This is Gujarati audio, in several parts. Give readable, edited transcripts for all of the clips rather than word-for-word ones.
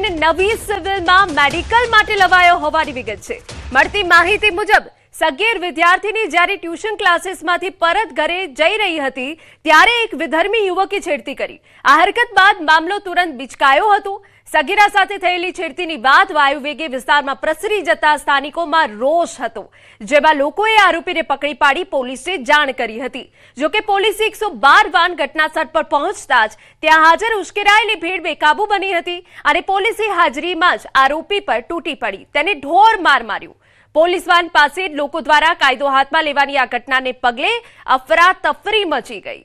વિદ્યાર્થીને નવી સિવિલમાં મેડિકલ માટે લવાયો હોવાની વિગત છે। મળતી માહિતી મુજબ સગીર વિદ્યાર્થીની જ્યારે ટ્યુશન ક્લાસીસમાંથી પરત ઘરે જઈ રહી હતી ત્યારે એક વિધર્મી યુવકે છેડતી કરી। આ હરકત બાદ મામલો તુરંત બિચકાયો હતો। સગીરા સાથે થયેલી છેડતીની વાત વાયુવેગે વિસ્તારમાં પ્રસરી જતા સ્થાનિકોમાં રોષ હતો, જેમાં લોકોએ આરોપીને પકડી પાડી પોલીસને જાણ કરી હતી। જો કે પોલીસે 112 વાન ઘટનાસ્થળ પર પહોંચતા જ ત્યાં હાજર ઉશ્કેરાયેલી ભીડ બેકાબુ બની હતી અને પોલીસની હાજરીમાં જ આરોપી પર તૂટી પડી તેને ઢોર માર માર્યો। પોલીસ વાન પાસે જ લોકો દ્વારા કાયદો હાથમાં લેવાની આ ઘટનાને પગલે અફરાતફરી મચી ગઈ।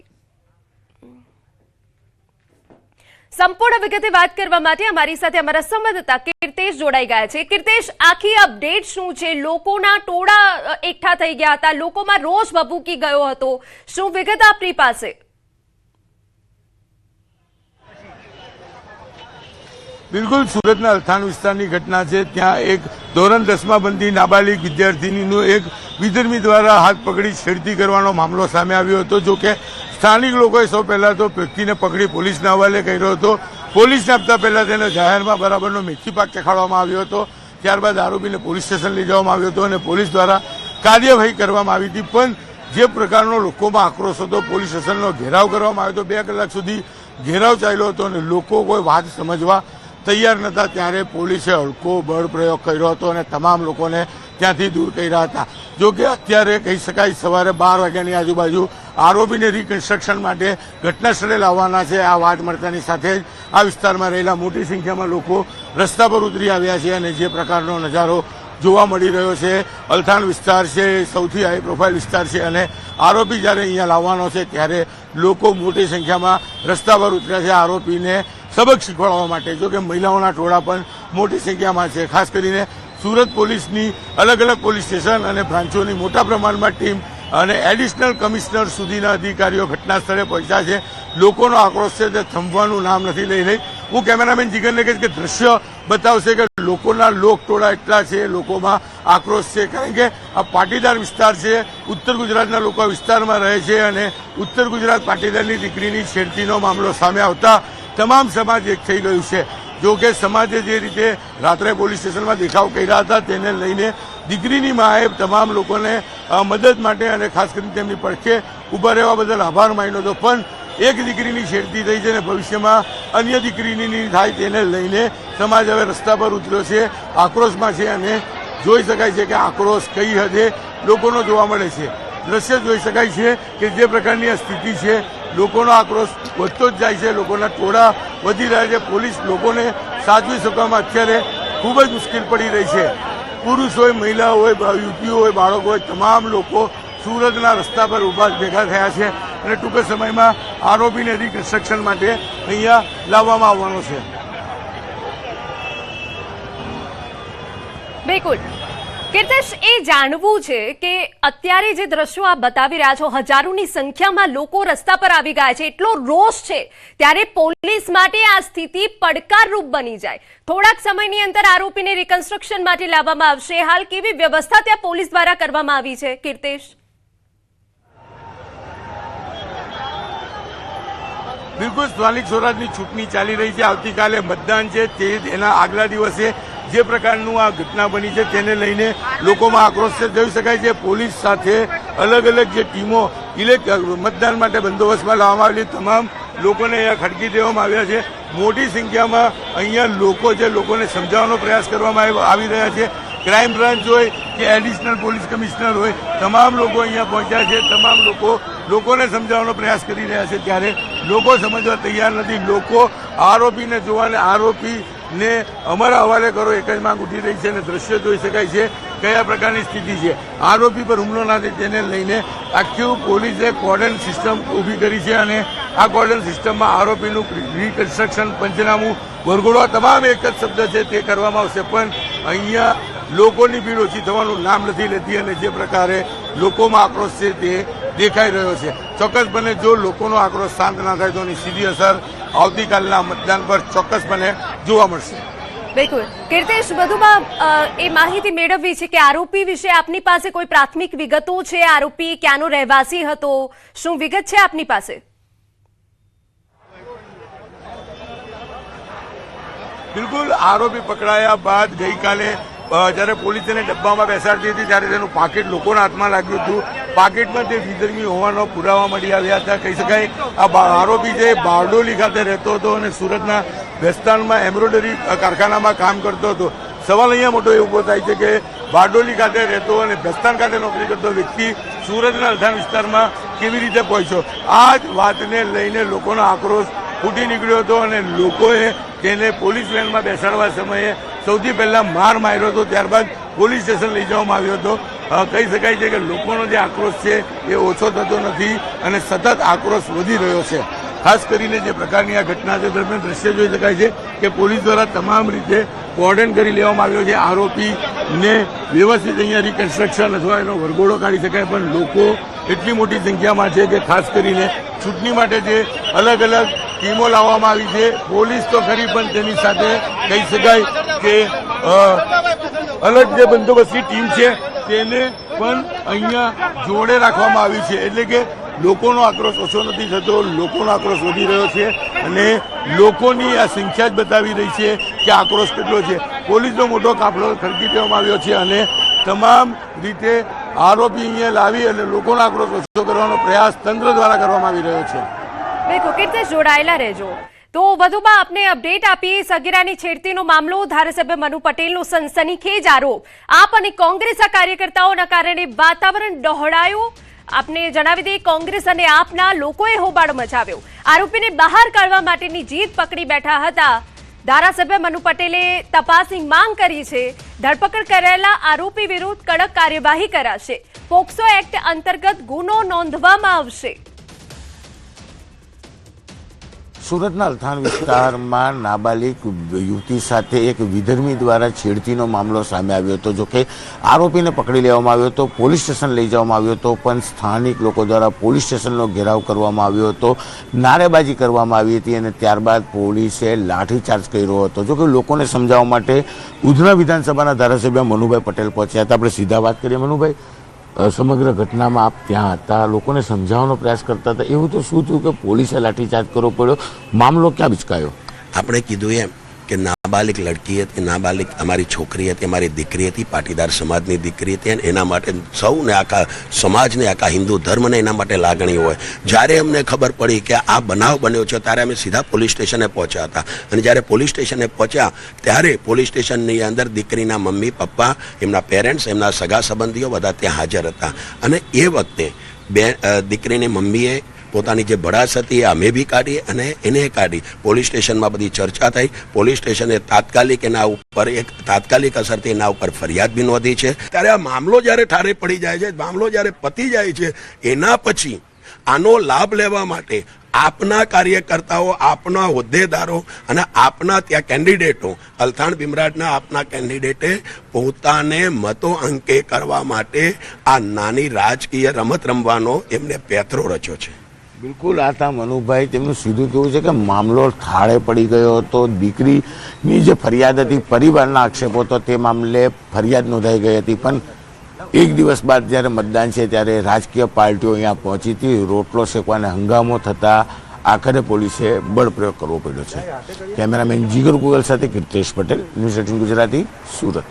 સંપૂર્ણ વિગતે વાત કરવા માટે અમારી સાથે અમારા સંવાદદાતા કીર્તેશ જોડાઈ ગયા છે। કીર્તેશ, આખી અપડેટ શું છે? લોકોના ટોળા એકઠા થઈ ગયા હતા, લોકોમાં રોષ ભભૂકી ગયો હતો, શું વિગત આપની પાસે? બિલકુલ, સુરતના અલથાણ વિસ્તારની ઘટના છે। ત્યાં એક ધોરણ 10માં ભણતી નાબાલિગ વિદ્યાર્થીનીનો એક વિધર્મી દ્વારા હાથ પકડી છેડતી કરવાનો મામલો સામે આવ્યો હતો। જો કે સ્થાનિક લોકોએ સૌ પહેલા તો વ્યક્તિને પકડી પોલીસના હવાલે કર્યો હતો। પોલીસને આપતા પહેલા તેને જાહેરમાં બરાબરનો મેથી પાક ચખાડવામાં આવ્યો હતો। ત્યારબાદ આરોપીને પોલીસ સ્ટેશન લઈ જવામાં આવ્યો હતો અને પોલીસ દ્વારા કાર્યવાહી કરવામાં આવી હતી। પણ જે પ્રકારનો લોકોમાં આક્રોશ હતો, પોલીસ સ્ટેશનનો ઘેરાવ કરવામાં આવ્યો હતો। 2 કલાક સુધી ઘેરાવ ચાલ્યો હતો અને લોકો કોઈ વાત સમજવા તૈયાર નહોતા। ત્યારે પોલીસે હલકો બળ પ્રયોગ કર્યો હતો અને તમામ લોકોને ત્યાંથી દૂર કર્યા હતા। જો કે અત્યારે કહી શકાય સવારે 12 વાગ્યાની આજુબાજુ આરોપીને રિકન્સ્ટ્રક્શન માટે ઘટના સ્થળે લાવવાના છે। આ વાત મળતાની સાથે જ આ વિસ્તારમાં રહેલા મોટી સંખ્યામાં લોકો રસ્તા પર ઉતરી આવ્યા છે અને જે પ્રકારનો નજારો જોવા મળી રહ્યો છે, અલથાણ વિસ્તાર છે, સૌથી હાઈ પ્રોફાઇલ વિસ્તાર છે અને આરોપી જ્યારે અહીંયા લાવવાનો છે ત્યારે લોકો મોટી સંખ્યામાં રસ્તા પર ઉતર્યા છે આરોપીને સબક શીખવાડવા માટે। જો કે મહિલાઓના ટોળા પણ મોટી સંખ્યામાં છે। ખાસ કરીને સુરત પોલીસની અલગ અલગ પોલીસ સ્ટેશન અને બ્રાન્ચોની મોટા પ્રમાણમાં ટીમ અને એડિશનલ કમિશનર સુધીના અધિકારીઓ ઘટના સ્થળે પહોંચ્યા છે। લોકોનો આક્રોશ છે તે થંભવાનું નામ નથી લઈ રહી। હું કેમેરામેન જીગરને કહીશ કે દ્રશ્ય બતાવશે કે લોકોના લોકટોળા એટલા છે, લોકોમાં આક્રોશ છે, કારણ કે આ પાટીદાર વિસ્તાર છે। ઉત્તર ગુજરાતના લોકો આ વિસ્તારમાં રહે છે અને ઉત્તર ગુજરાત પાટીદારની દીકરીની છેડતીનો મામલો સામે આવતા તમામ સમાજ એક થઈ ગયું છે। જો કે સમાજે જે રીતે રાત્રે પોલીસ સ્ટેશનમાં દેખાવ કર્યા હતા તેને લઈને દીકરીની માએ તમામ લોકોને મદદ માટે અને ખાસ કરીને તેમની પડખે ઊભા રહેવા બદલ આભાર માન્યો હતો। પણ એક દીકરીની છેડતી થઈ છે અને ભવિષ્યમાં અન્ય દીકરીની થાય તેને લઈને સમાજ હવે રસ્તા પર ઉતર્યો છે, આક્રોશમાં છે અને જોઈ શકાય છે કે આક્રોશ કઈ હદે લોકોનો જોવા મળે છે। દ્રશ્ય જોઈ શકાય છે કે જે પ્રકારની આ સ્થિતિ છે, લોકોનો આક્રોશ વધતો જ જાય છે, લોકોના ટોળા વધી રહ્યા છે। પોલીસ લોકોને સાચવી શકવામાં અત્યારે ખૂબ જ મુશ્કેલ પડી રહી છે। પુરુષ હોય, મહિલા હોય, યુવતીઓ હોય, બાળકો હોય, તમામ લોકો સુરતના રસ્તા પર ઊભા ભેગા થયા છે અને ટૂંક સમયમાં આરોપીને રિકન્સ્ટ્રક્શન માટે અહીંયા લાવવામાં આવવાનો છે। બિલકુલ કીર્તેશ, એ જાણવું છે કે અત્યારે જે દ્રશ્યો આપ બતાવી રહ્યા છો, હજારોની સંખ્યામાં લોકો રસ્તા પર આવી ગયા છે, એટલો રોષ છે, ત્યારે પોલીસ માટે આ સ્થિતિ પડકારરૂપ બની જાય। થોડાક સમયની અંદર આરોપીને રિકન્સ્ટ્રક્શન માટે લાવવામાં આવશે। હાલ કેવી વ્યવસ્થા ત્યાં પોલીસ દ્વારા કરવામાં આવી છે કીર્તેશ? બિલકુલ, સ્થાનિક સ્વરાજની ચૂંટણી ચાલી રહી છે। આવતીકાલે મતદાન છે, એના આગલા દિવસે જે પ્રકારનું આ ઘટના બની છે તેને લઈને લોકોમાં આક્રોશ છે। જોઈ શકાય છે પોલીસ સાથે અલગ અલગ જે ટીમો મતદાન માટે બંદોબસ્તમાં લાવવામાં આવેલી તમામ લોકોને અહીંયા ખડકી દેવામાં આવ્યા છે। મોટી સંખ્યામાં અહીંયા લોકો છે, લોકોને સમજાવવાનો પ્રયાસ કરવામાં આવી રહ્યા છે। ક્રાઇમ બ્રાન્ચ હોય કે એડિશનલ પોલીસ કમિશનર હોય, તમામ લોકો અહીંયા પહોંચ્યા છે। તમામ લોકોને સમજાવવાનો પ્રયાસ કરી રહ્યા છે, ત્યારે લોકો સમજવા તૈયાર નથી। લોકો આરોપીને જોવાને આરોપીને અમારા હવાલે કરો એક જ માંગ ઉઠી રહી છે અને દ્રશ્ય જોઈ શકાય છે કયા પ્રકારની સ્થિતિ છે। આરોપી પર હુમલો ના થાય તેને લઈને આખી પોલીસે કોર્ડન સિસ્ટમ ઊભી કરી છે અને આ કોર્ડન સિસ્ટમમાં આરોપીનું રિકન્સ્ટ્રક્શન, પંચનામું, વરઘોડો તમામ એક જ શબ્દ છે તે કરવામાં આવશે। પણ અહીંયા લોકોની ભીડ ઓછી થવાનું નામ નથી લેતી અને જે પ્રકારે લોકોમાં આક્રોશ છે તે દેખાઈ રહ્યો છે। ચોક્કસપણે જો લોકોનો આક્રોશ શાંત ના થાય તો એની સીધી અસર આવતીકાલના મતદાન પર ચોક્કસપણે જોવા મળશે। બિલકુલ કીર્તેશ, વધુમાં એ માહિતી મેળવવી છે કે આરોપી વિશે આપની પાસે કોઈ પ્રાથમિક વિગતો છે? આરોપી ક્યાંનો રહેવાસી હતો? શું વિગત છે આપની પાસે? બિલકુલ આરોપી પકડાયા બાદ ગઈકાલે જ્યારે પોલીસ તેને ડબ્બામાં બેસાડતી હતી ત્યારે તેનું પાકીટ લોકોના હાથમાં લાગ્યું હતું. પાકીટમાં તે વિધર્મી હોવાનો પુરાવા મળી આવ્યા હતા. કહી શકાય આ આરોપી જે બારડોલી ખાતે રહેતો હતો અને સુરતના વેસ્તાનમાં એમ્બ્રોઇડરી કારખાનામાં કામ કરતો હતો. સવાલ અહીંયા મોટો એ ઉભો થાય છે કે બારડોલી ખાતે રહેતો અને વેસ્તાન ખાતે નોકરી કરતો વ્યક્તિ સુરતના અલથાણ વિસ્તારમાં કેવી રીતે પહોંચ્યો? આ જ વાતને લઈને લોકોનો આક્રોશ ફૂટી નીકળ્યો હતો અને લોકોએ તેને પોલીસ વેનમાં બેસાડવા સમયે સૌથી પહેલા માર માર્યો હતો, ત્યારબાદ પોલીસ સ્ટેશન લઈ જવામાં આવ્યો હતો. કહી શકાય છે કે લોકોનો જે આક્રોશ છે એ ઓછો થતો નથી અને સતત આક્રોશ વધી રહ્યો છે. ખાસ કરીને જે પ્રકારની આ ઘટના છે દરમિયાન દ્રશ્ય જોઈ શકાય છે કે પોલીસ દ્વારા તમામ રીતે કોર્ડન કરી લેવામાં આવ્યો છે. આરોપીને વ્યવસ્થિત અહીંયા રિકન્સ્ટ્રક્શન અથવા એનો વરઘોડો કાઢી શકાય, પણ લોકો એટલી મોટી સંખ્યામાં છે કે ખાસ કરીને ચૂંટણી માટે જે અલગ અલગ ટીમો લાવવામાં આવી છે. પોલીસ તો ખરી પણ તેની સાથે કહી શકાય કે અલગ જે બંદોબસ્તની ટીમ છે તેને પણ અહીંયા જોડે રાખવામાં આવી છે. એટલે કે લોકોનો આક્રોશ ઓછો નથી થતો, લોકોનો આક્રોશ વધી રહ્યો છે અને લોકોની આ સંખ્યા જ બતાવી રહી છે કે આક્રોશ કેટલો છે. પોલીસનો મોટો કાફલો ખડકી દેવામાં આવ્યો છે અને તમામ રીતે આરોપી અહીંયા લાવી અને લોકોનો આક્રોશ ઓછો કરવાનો પ્રયાસ તંત્ર દ્વારા કરવામાં આવી રહ્યો છે. બિલકુલ, કીર્તિશ જોડાયેલા રહેજો. તો વધુમાં આપને અપડેટ આપી સગીરાની છેડતીનો મામલો, ધારાસભ્ય મનુ પટેલનો સનસનીખેજ આરોપ. આપ અને કોંગ્રેસના કાર્યકર્તાઓના કારણે વાતાવરણ ડહોળાયું. આપને જણાવી દઈએ, કોંગ્રેસ અને આપના લોકોએ હોબાળો મચાવ્યો. આરોપીને બહાર કાઢવા માટેની જીદ પકડી બેઠા હતા. ધારાસભ્ય મનુ પટેલે તપાસની માંગ કરી છે. ધરપકડ કરાયેલા આરોપી વિરુદ્ધ કડક કાર્યવાહી કરાશે. પોક્સો એક્ટ અંતર્ગત ગુનો નોંધવામાં આવશે. સુરતના અલથાણ વિસ્તારમાં નાબાલિગ યુવતી સાથે એક વિધર્મી દ્વારા છેડતીનો મામલો સામે આવ્યો હતો. જોકે આરોપીને પકડી લેવામાં આવ્યો હતો, પોલીસ સ્ટેશન લઈ જવામાં આવ્યો હતો, પણ સ્થાનિક લોકો દ્વારા પોલીસ સ્ટેશનનો ઘેરાવ કરવામાં આવ્યો હતો, નારેબાજી કરવામાં આવી હતી અને ત્યારબાદ પોલીસે લાઠીચાર્જ કર્યો હતો. જોકે લોકોને સમજાવવા માટે ઉધના વિધાનસભાના ધારાસભ્ય મનુભાઈ પટેલ પહોંચ્યા હતા. આપણે સીધા વાત કરીએ. મનુભાઈ, સમગ્ર ઘટનામાં આપ ત્યાં હતા, લોકોને સમજાવવાનો પ્રયાસ કરતા હતા, એવું તો શું થયું કે પોલીસે લાઠીચાર્જ કરવો પડ્યો? મામલો ક્યાં વિચકાયો? આપણે કીધું એમ કે નાબાલિગ લડકી હતી, નાબાલિગ અમારી છોકરી હતી, અમારી દીકરી હતી, પાટીદાર સમાજની દીકરી હતી અને એના માટે સૌને, આખા સમાજને, આખા હિન્દુ ધર્મને એના માટે લાગણી હોય. જ્યારે અમને ખબર પડી કે આ બનાવ બન્યો છે ત્યારે અમે સીધા પોલીસ સ્ટેશને પહોંચ્યા હતા અને જ્યારે પોલીસ સ્ટેશને પહોંચ્યા ત્યારે પોલીસ સ્ટેશનની અંદર દીકરીના મમ્મી પપ્પા, એમના પેરેન્ટ્સ, એમના સગા સંબંધીઓ બધા ત્યાં હાજર હતા અને એ વખતે દીકરીની મમ્મીએ પોતાની જે ભડાસ હતી અમે બી કાઢી અને એને કાઢી. પોલીસ સ્ટેશનમાં બધી ચર્ચા થઈ. પોલીસ સ્ટેશને તાત્કાલિક એના ઉપર તાત્કાલિક અસરથી એના ઉપર ફરિયાદ બી નોંધી છે. ત્યારે આ મામલો જ્યારે ઠારે પડી જાય છે, મામલો જ્યારે પતી જાય છે, એના પછી આનો લાભ લેવા માટે આપના કાર્યકર્તાઓ, આપના હોદ્દેદારો અને આપના ત્યાં કેન્ડિડેટો, અલથાણ બિમરાટના આપના કેન્ડિડેટે પોતાને મતો અંકે કરવા માટે આ નાની રાજકીય રમત રમવાનો એમને પેથરો રચ્યો છે. બિલકુલ, આ હતા મનુભાઈ. તેમનું સીધું કહેવું છે કે મામલો થાળે પડી ગયો હતો. દીકરીની જે ફરિયાદ હતી, પરિવારના આક્ષેપો હતો, તે મામલે ફરિયાદ નોંધાઈ ગઈ હતી, પણ એક દિવસ બાદ જ્યારે મતદાન છે ત્યારે રાજકીય પાર્ટીઓ અહીંયા પહોંચી હતી. રોટલો શેકવાને હંગામો થતા આખરે પોલીસે બળ પ્રયોગ કરવો પડ્યો છે. કેમેરામેન જીગર ગોગલ સાથે કીર્તેશ પટેલ, ન્યૂઝ 18 ગુજરાતી, સુરત.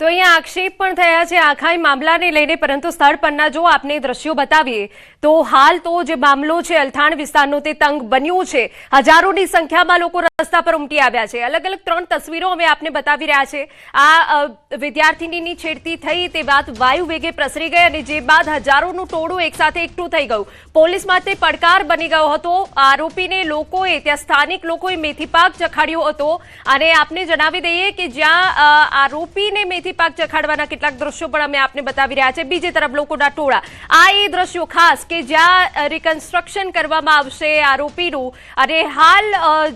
તો અહીંયા આક્ષેપ પણ થયા છે આખા મામલાને લઈને, પરંતુ સ્થળ પરના જો આપને દ્રશ્યો બતાવીએ તો હાલ તો જે મામલો છે અલથાણ વિસ્તારનો તે તંગ બન્યું છે. હજારોની સંખ્યામાં લોકો રસ્તા પર ઉમટી આવ્યા છે. અલગ અલગ 3 તસવીરો અમે આપને બતાવી રહ્યા છે. આ વિદ્યાર્થીનીની છેડતી થઈ તે વાત વાયુ વેગે પ્રસરી ગઈ અને જે બાદ હજારોનું ટોળું એકસાથે એકઠું થઈ ગયું. પોલીસ માટે પડકાર બની ગયો હતો. આરોપીને લોકોએ, ત્યાં સ્થાનિક લોકોએ મેથી પાક ચખાડ્યો હતો અને આપને જણાવી દઈએ કે જ્યાં આરોપીને મેથી પાક ચખાડવાના કેટલાક દ્રશ્યો પણ અમે આપને બતાવી રહ્યા છે. બીજી તરફ લોકોના ટોળા. આ એ દ્રશ્યો ખાસ કે જ્યાં રિકન્સ્ટ્રક્શન કરવામાં આવશે આરોપીનું અને હાલ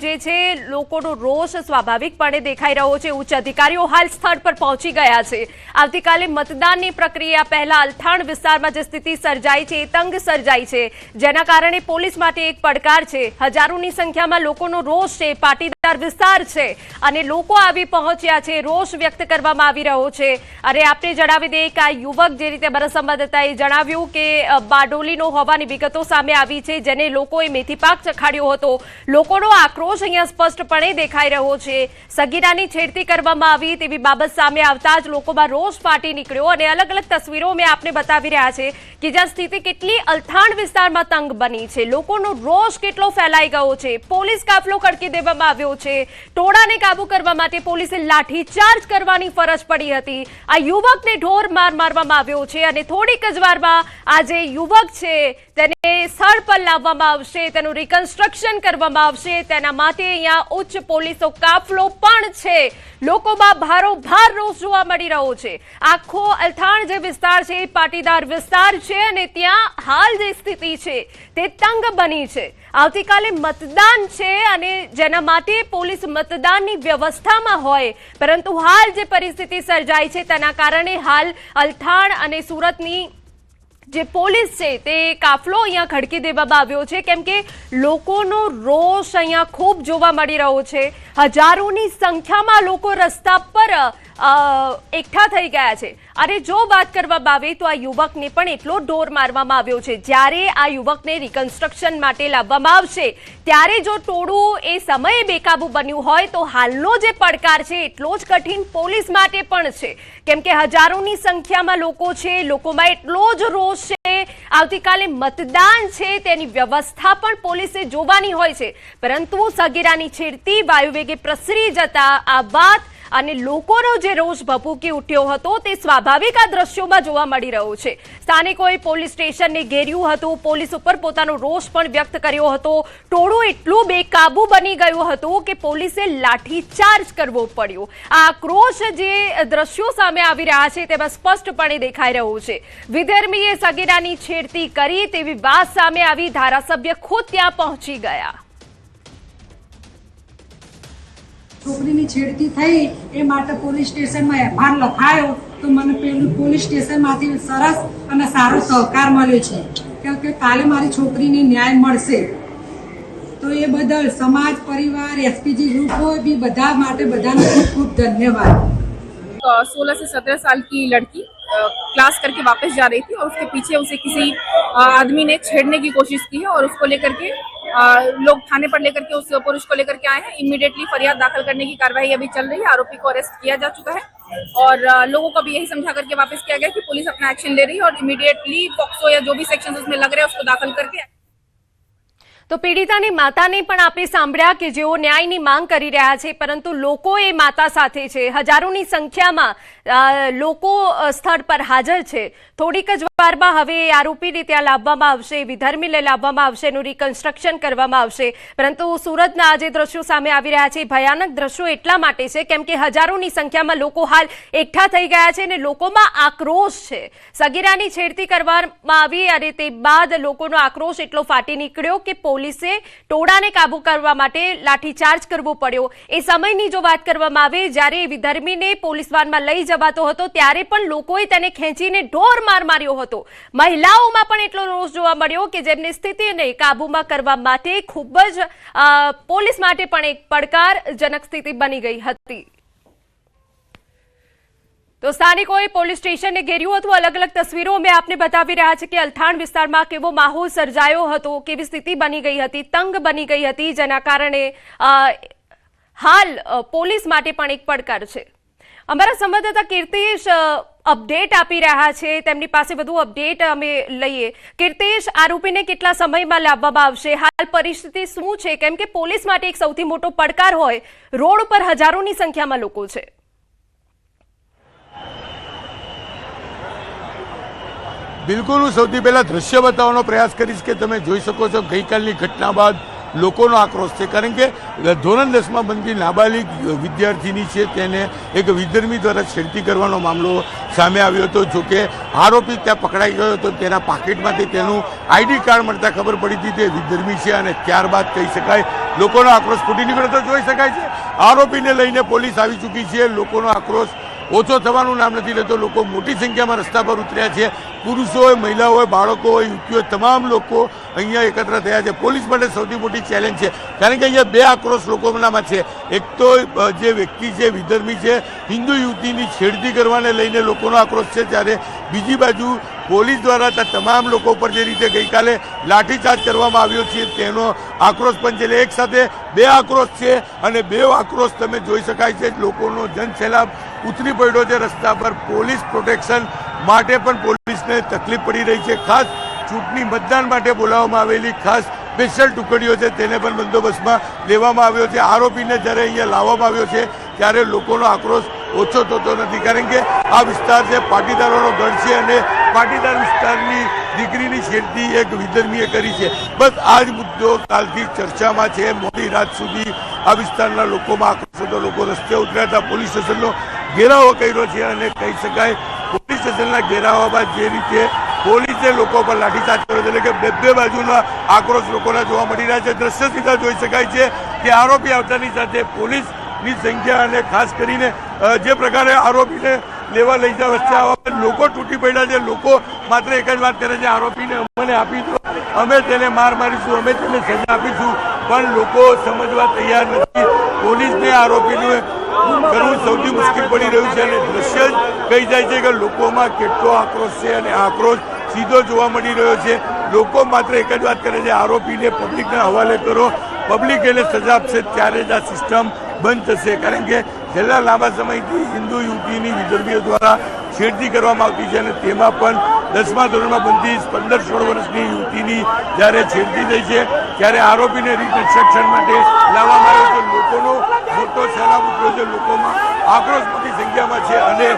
જે છે લોકોનો રોષ સ્વાભાવિકપણે દેખાઈ રહ્યો છે. ઉચ્ચ અધિકારીઓ હાલ સ્થળ પર પહોંચી ગયા છે. આવતીકાલે મતદાનની પ્રક્રિયા પહેલા અલથાણ વિસ્તારમાં જે સ્થિતિ સર્જાઈ છે એ તંગ સર્જાઈ છે, જેના કારણે પોલીસ માટે એક પડકાર છે. હજારોની સંખ્યામાં લોકોનો રોષ છે. પાટીદાર વિસ્તાર છે અને લોકો આવી પહોંચ્યા છે. રોષ વ્યક્ત કરવામાં આવી રહ્યો રહ્યો છે। અને આપને જણાવી દઈએ કે આ યુવક જે રીતે અમારા સંવાદદાતાએ જણાવ્યું કે બારડોલીનો હોવાની વિગતો સામે આવી છે, જેને લોકોએ મેથી પાક ચખાડ્યો હતો। લોકોનો આક્રોશ અહીંયા સ્પષ્ટપણે દેખાઈ રહ્યો છે। સગીરાની છેડતી કરવામાં આવી તેવી બાબત સામે આવતા જ લોકોમાં રોષ ફાટી નીકળ્યો અને અલગ અલગ તસવીરો અમે આપને બતાવી રહ્યા છે કે જ્યાં સ્થિતિ કેટલી અલથાણ વિસ્તારમાં તંગ બની છે, લોકોનો રોષ કેટલો ફેલાઈ ગયો છે। પોલીસ કાફલો ખડકી દેવામાં આવ્યો છે। ટોળાને કાબુ કરવા માટે પોલીસે લાઠીચાર્જ કરવાની ફરજ પડી હતી। આ યુવકને ઢોર માર મારવામાં આવ્યો છે અને થોડીક જ વારમાં આ જે યુવક છે તેને સ્થળ પર લાવવામાં આવશે, તેનું રિકન્સ્ટ્રક્શન કરવામાં આવશે। તેના માટે અહીંયા ઉચ્ચ પોલીસનો કાફલો પણ છે। લોકોમાં ભારોભાર રોષ જોવા મળી રહ્યો છે। આખો અલથાણ જે વિસ્તાર છે એ પાટીદાર વિસ્તાર છે અને ત્યાં હાલ જે સ્થિતિ છે તે તંગ બની છે। આવતીકાલે મતદાન છે અને જેના માટે પોલીસ મતદાનની વ્યવસ્થામાં હોય, પરંતુ હાલ જે પરિસ્થિતિ સર્જાઈ છે તેના કારણે હાલ અલથાણ અને સુરતની જે પોલીસ છે તે કાફલો અહીંયા ખડકી દેવામાં આવ્યો છે, કેમ કે લોકોનો રોષ અહીંયા ખૂબ જોવા મળી રહ્યો છે। હજારોની સંખ્યામાં લોકો રસ્તા પર એકઠા થઈ ગયા છે। અને જો વાત કરવામાં આવે તો આ યુવકને પણ એટલો ઢોર મારવામાં આવ્યો છે। જ્યારે આ યુવકને રિકન્સ્ટ્રક્શન માટે લાવવામાં આવશે ત્યારે જો ટોળું એ સમયે બેકાબુ બન્યું હોય તો હાલનો જે પડકાર છે એટલો જ કઠિન પોલીસ માટે પણ છે, કેમ કે હજારોની સંખ્યામાં લોકો છે, લોકોમાં એટલો જ રોષ છે। આવતીકાલે મતદાન છે તેની વ્યવસ્થા પણ પોલીસે જોવાની હોય છે, પરંતુ સગીરાની છેડતી વાયુવેગે પ્રસરી જતા આ વાત અને લોકોનો જે રોષ ભભૂકી ઉઠ્યો હતો તે સ્વાભાવિક આ દ્રશ્યોમાં જોવા મળી રહ્યો છે। સ્થાનિકોએ પોલીસ સ્ટેશનને ઘેર્યું હતું, પોલીસ ઉપર પોતાનો રોષ પણ વ્યક્ત કર્યો હતો। ટોળું એટલું બેકાબુ બની ગયું હતું કે પોલીસે લાઠીચાર્જ કરવો પડ્યો। આ આક્રોશ જે દ્રશ્યો સામે આવી રહ્યા છે તેમાં સ્પષ્ટપણે દેખાઈ રહ્યું છે। વિધર્મીએ સગીરાની છેડતી કરી તેવી વાત સામે આવી, ધારાસભ્ય ખુદ ત્યાં પહોંચી ગયા। છોકરીની છેડતી થઈ એ માટે પોલીસ સ્ટેશનમાં એફઆર લખાયો તો મને પેલું પોલીસ સ્ટેશનમાંથી સરસ અને સારો સહકાર મળ્યો છે કે કાલે મારી છોકરીને ન્યાય મળશે। તો એ બદલ સમાજ, પરિવાર, એસપીજી ગ્રુપ હોય બી બધા માટે બધાને ખૂબ ખૂબ ધન્યવાદ। 16 से 17 साल की लड़की क्लास करके वापस जा रही थी और उसके पीछे उसे किसी आदमी ने छेड़ने की कोशिश की है और उसको लेकर के लोग थाने पर लेकर के उस पुरुष को लेकर के आए हैं। इमीडिएटली फरियाद दाखिल करने की कार्रवाई अभी चल रही है। आरोपी को अरेस्ट किया जा चुका है और लोगों को भी यही समझा करके वापस किया गया कि पुलिस अपना एक्शन ले रही है और इमीडिएटली पॉक्सो या जो भी सेक्शन उसमें लग रहे हैं उसको दाखिल करके। તો પીડિતાની માતાને પણ આપણે સાંભળ્યા કે જેઓ ન્યાયની માંગ કરી રહ્યા છે, પરંતુ લોકો એ માતા સાથે છે। હજારોની સંખ્યામાં લોકો સ્થળ પર હાજર છે। થોડીક જ વારમાં હવે આરોપીને ત્યાં લાવવામાં આવશે, વિધર્મીને લાવવામાં આવશે, એનું રિકન્સ્ટ્રક્શન કરવામાં આવશે। પરંતુ સુરતના જે દ્રશ્યો સામે આવી રહ્યા છે ભયાનક દ્રશ્યો એટલા માટે છે કેમ કે હજારોની સંખ્યામાં લોકો હાલ એકઠા થઈ ગયા છે અને લોકોમાં આક્રોશ છે। સગીરાની છેડતી કરવામાં આવી અને તે બાદ લોકોનો આક્રોશ એટલો ફાટી નીકળ્યો કે પોલીસે ટોળાને કાબુ કરવા માટે લાઠીચાર્જ કરવો પડ્યો। એ સમયની જો વાત કરવામાં આવે, જ્યારે વિધર્મીને પોલીસ વાનમાં લઈ જવાતો હતો ત્યારે પણ લોકોએ તેને ખેંચીને ઢોર માર માર્યો હતો। મહિલાઓમાં પણ એટલો રોષ જોવા મળ્યો કે જેમની સ્થિતિને કાબુમાં કરવા માટે ખૂબ જ પોલીસ માટે પણ એક પડકારજનક સ્થિતિ બની ગઈ હતી। તો સ્થાનિકોએ પોલીસ સ્ટેશનને ઘેર્યું હતું। અલગ અલગ તસવીરો અમે આપને બતાવી રહ્યા છે કે અલથાણ વિસ્તારમાં કેવો માહોલ સર્જાયો હતો, કેવી સ્થિતિ બની ગઈ હતી, તંગ બની ગઈ હતી, જેના કારણે હાલ પોલીસ માટે પણ એક પડકાર છે। અમારા સંવાદદાતા કીર્તિશ અપડેટ આપી રહ્યા છે, તેમની પાસે વધુ અપડેટ અમે લઈએ। કીર્તિશ, આરોપીને કેટલા સમયમાં લાવવામાં આવશે? હાલ પરિસ્થિતિ શું છે? કેમ કે પોલીસ માટે એક સૌથી મોટો પડકાર હોય, રોડ ઉપર હજારોની સંખ્યામાં લોકો છે। બિલકુલ, હું સૌથી પહેલા દ્રશ્ય બતાવવાનો પ્રયાસ કરીશ કે તમે જોઈ શકો છો ગઈકાલની ઘટના બાદ લોકોનો આક્રોશ છે, કારણ કે ધોરણ 10માં બનતી નાબાલિગ વિદ્યાર્થીની છે તેને એક વિધર્મી દ્વારા છેડતી કરવાનો મામલો સામે આવ્યો હતો। જો કે આરોપી ત્યાં પકડાઈ ગયો હતો, તેના પાકીટમાંથી તેનું આઈડી કાર્ડ મળતા ખબર પડી હતી તે વિધર્મી છે અને ત્યારબાદ કહી શકાય લોકોનો આક્રોશ ફૂટી નીકળ્યો તો જોઈ શકાય છે આરોપીને લઈને પોલીસ આવી ચૂકી છે। લોકોનો આક્રોશ ઓછો થવાનું નામ નથી લેતો। લોકો મોટી સંખ્યામાં રસ્તા પર ઉતર્યા છે। પુરુષો હોય, મહિલાઓ હોય, બાળકો હોય, યુવતીઓ, તમામ લોકો અહીંયા એકત્ર થયા છે. પોલીસ માટે સૌથી મોટી ચેલેન્જ છે, કારણ કે અહીંયા બે આક્રોશ લોકોનામાં છે. એક તો જે વ્યક્તિ છે વિધર્મી છે, હિન્દુ યુવતીની છેડતી કરવાને લઈને લોકોનો આક્રોશ છે, ત્યારે બીજી બાજુ પોલીસ દ્વારા તમામ લોકો પર જે રીતે ગઈકાલે લાઠીચાર્જ કરવામાં આવ્યો છે તેનો આક્રોશ પણ છે. એટલે એક સાથે બે આક્રોશ છે અને બે આક્રોશ તમે જોઈ શકાય છે. લોકોનો જનસેલાબ ઉતરી પડ્યો છે રસ્તા પર. પોલીસ પ્રોટેક્શન માટે પણ પોલીસને તકલીફ પડી રહી છે. ખાસ ચૂંટણી મતદાન માટે બોલાવવામાં આવેલી ખાસ સ્પેશિયલ ટુકડીઓ છે તેને પણ બંદોબસ્તમાં લેવામાં આવ્યો છે. આરોપીને જ્યારે અહીંયા લાવવામાં આવ્યો છે ત્યારે લોકોનો આક્રોશ ઓછો થતો નથી, કારણ કે આ વિસ્તાર છે પાટીદારોનો ગઢ છે અને પાટીદાર વિસ્તારની દીકરીની છેડતી એક વિધર્મીએ કરી છે. બસ આ જ મુદ્દો કાલથી ચર્ચામાં છે. મોડી રાત સુધી આ વિસ્તારના લોકોમાં આક્રોશ હતો. લોકો રસ્તે ઉતર્યા હતા. પોલીસ સ્ટેશનનો ઘેરાવો કર્યો છે અને કહી શકાય પોલીસ સ્ટેશનના ઘેરાવા બાદ જે રીતે પોલીસે લોકો પર લાઠીચાર્જ કર્યો છે, એટલે કે બે બાજુના આક્રોશ લોકોના જોવા મળી રહ્યા છે. દ્રશ્ય સીધા જોઈ શકાય છે કે આરોપી આવતાની સાથે પોલીસની સંખ્યા અને ખાસ કરીને જે પ્રકારે આરોપીને લેવા લઈ જવા વચ્ચે આવા લોકો તૂટી પડ્યા છે. લોકો માત્ર એક જ વાત કરે છે, આરોપીને અમને આપી દો, અમે તેને માર મારીશું, અમે તેને સજા આપીશું, પણ લોકો સમજવા તૈયાર નથી. પોલીસને આરોપીને કરવું સૌથી મુશ્કેલ પડી રહ્યું છે અને દ્રશ્ય જ કહી જાય છે કે લોકોમાં કેટલો આક્રોશ છે અને આક્રોશ સીધો જોવા મળી રહ્યો છે. લોકો માત્ર એક જ વાત કરે છે, આરોપીને પબ્લિકના હવાલે કરો, પબ્લિક એને સજા આપશે ત્યારે જ આ સિસ્ટમ બંધ થશે. કારણ કે છેલ્લા લાંબા સમયથી હિન્દુ યુવતીની વિધર્મીઓ દ્વારા છેડતી કરવામાં આવતી છે અને તેમાં પણ 10મા ધોરણમાં બનતી 15-16 વર્ષની યુવતીની જ્યારે છેડતી થઈ છે ત્યારે આરોપીને રિકન્સ્ટ્રક્શન માટે લાવવામાં આવ્યો છે. લોકોનો મોટો સહેલાબ ઉઠ્યો છે. લોકોમાં આક્રોશ મોટી સંખ્યામાં છે અને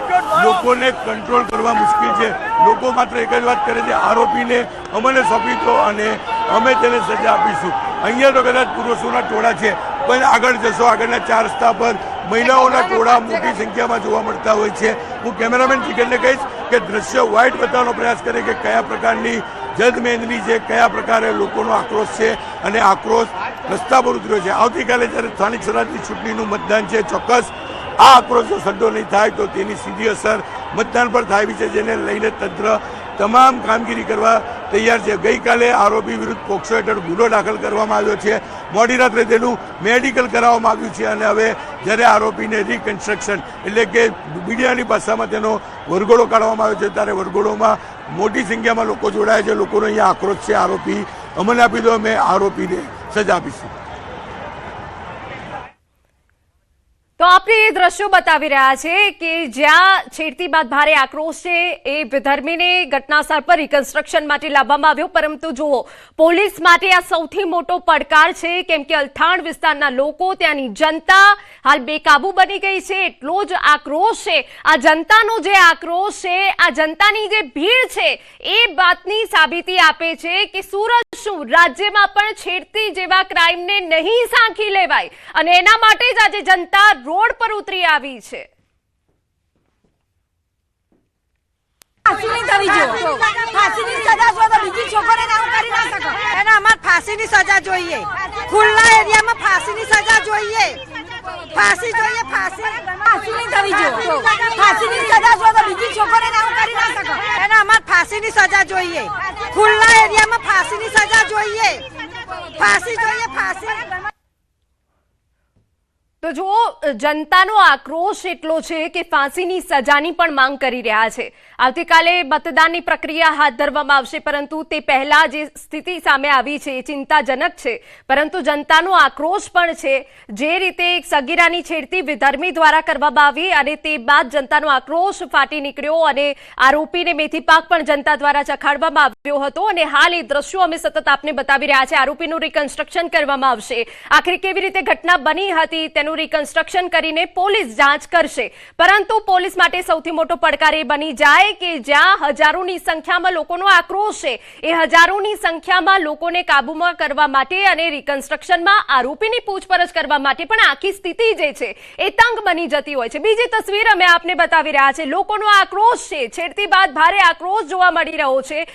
લોકોને કંટ્રોલ કરવા મુશ્કેલ છે. લોકો માત્ર એક જ વાત કરે છે, આરોપીને અમને સોંપી દો અને અમે તેને સજા આપીશું. અહીંયા તો કદાચ પુરુષોના ટોળા છે, પણ આગળ જશો આગળના 4 રસ્તા પર મહિલાઓના ટોળા મોટી સંખ્યામાં જોવા મળતા હોય છે. હું કેમેરામેન જીગરને કહીશ કે દ્રશ્ય વાઇડ બતાવવાનો પ્રયાસ કરે કે કયા પ્રકારની જદમેદની છે, કયા પ્રકારે લોકોનો આક્રોશ છે અને આક્રોશ રસ્તા પર ઉતર્યો છે. આવતીકાલે જ્યારે સ્થાનિક સ્વરાજની ચૂંટણીનું મતદાન છે, ચોક્કસ આ આક્રોશ જો સડ્ડો નહીં થાય તો તેની સીધી અસર મતદાન પર થાય છે, જેને લઈને તંત્ર તમામ કામગીરી કરવા તૈયાર છે. ગઈકાલે આરોપી વિરુદ્ધ પોક્સો હેઠળ ગુનો દાખલ કરવામાં આવ્યો છે. મોડી રાત્રે તેનું મેડિકલ કરાવવામાં આવ્યું છે અને હવે જ્યારે આરોપીને રિકન્સ્ટ્રક્શન એટલે કે મીડિયાની ભાષામાં તેનો વરઘોડો કાઢવામાં આવ્યો છે, ત્યારે વરઘોડોમાં મોટી સંખ્યામાં લોકો જોડાયા છે. લોકોનો અહીંયા આક્રોશ છે, આરોપી અમને આપી દો, અમે આરોપીને સજા આપીશું. તો આપણે એ દ્રશ્યો બતાવી રહ્યા છે કે જ્યાં છેડતી બાદ ભારે આક્રોશ છે. એ વિધર્મીને ઘટનાસ્થળ પર રિકન્સ્ટ્રક્શન માટે લાવવામાં આવ્યો, પરંતુ જુઓ પોલીસ માટે આ સૌથી મોટો પડકાર છે, કેમ કે અલથાણ વિસ્તારના લોકો, ત્યાંની જનતા હાલ બેકાબુ બની ગઈ છે. એટલો જ આક્રોશ છે. આ જનતાનો જે આક્રોશ છે, આ જનતાની જે ભીડ છે, એ વાતની સાબિતી આપે છે કે સુરત શું રાજ્યમાં પણ છેડતી જેવા ક્રાઇમને નહીં સાંખી લેવાય અને એના માટે જ આજે જનતા રોડ પર ઉતરી આવી છે. ફાંસીની સજા જો તો બીજી છોકરીને આવું કરી ના શકો. એને અમારે ફાંસીની સજા જોઈએ. ખુલ્લા એરિયામાં ફાંસીની સજા જોઈએ. ફાંસી જોઈએ, ફાંસી નહીં થવી જોઈએ. ફાંસીની સજા જો તો બીજી છોકરીને આવું કરી ના શકો. એને અમારે ફાંસીની સજા જોઈએ. ખુલ્લા એરિયામાં ફાંસીની સજા જોઈએ. ફાંસી જોઈએ, ફાંસી. તો જુઓ જનતાનો આક્રોશ એટલો છે કે ફાંસીની સજાની પણ માંગ કરી રહ્યા છે. આવતીકાલે મતદાનની પ્રક્રિયા હાથ ધરવામાં આવશે, પરંતુ તે પહેલા જે સ્થિતિ સામે આવી છે એ ચિંતાજનક છે. પરંતુ જનતાનો આક્રોશ પણ છે. જે રીતે એક સગીરાની છેડતી વિધર્મી દ્વારા કરવામાં આવી અને તે બાદ જનતાનો આક્રોશ ફાટી નીકળ્યો અને આરોપીને મેથી પાક પણ જનતા દ્વારા ચખાડવામાં આવ્યો હતો અને હાલ એ દ્રશ્યો અમે સતત આપને બતાવી રહ્યા છે. આરોપીનું રિકન્સ્ટ્રક્શન કરવામાં આવશે. આખરે કેવી રીતે ઘટના બની હતી તેનું રિકન્સ્ટ્રક્શન કરીને પોલીસ જાંચ કરશે, પરંતુ પોલીસ માટે સૌથી મોટો પડકાર એ બની જાય કે જ્યાં હજારોની સંખ્યામાં લોકોનો આક્રોશ છે, એ હજારોની સંખ્યામાં લોકોને કાબૂમાં કરવા માટે અને રિકન્સ્ટ્રક્શનમાં આરોપીની પૂછપરછ કરવા માટે પણ આખી સ્થિતિ જે છે એ તંગ બની જતી હોય છે. બીજી તસવીર અમે આપને બતાવી રહ્યા છે. લોકોનો આક્રોશ છે. છેડતી બાદ ભારે આક્રોશ જોવા મળી રહ્યો છે.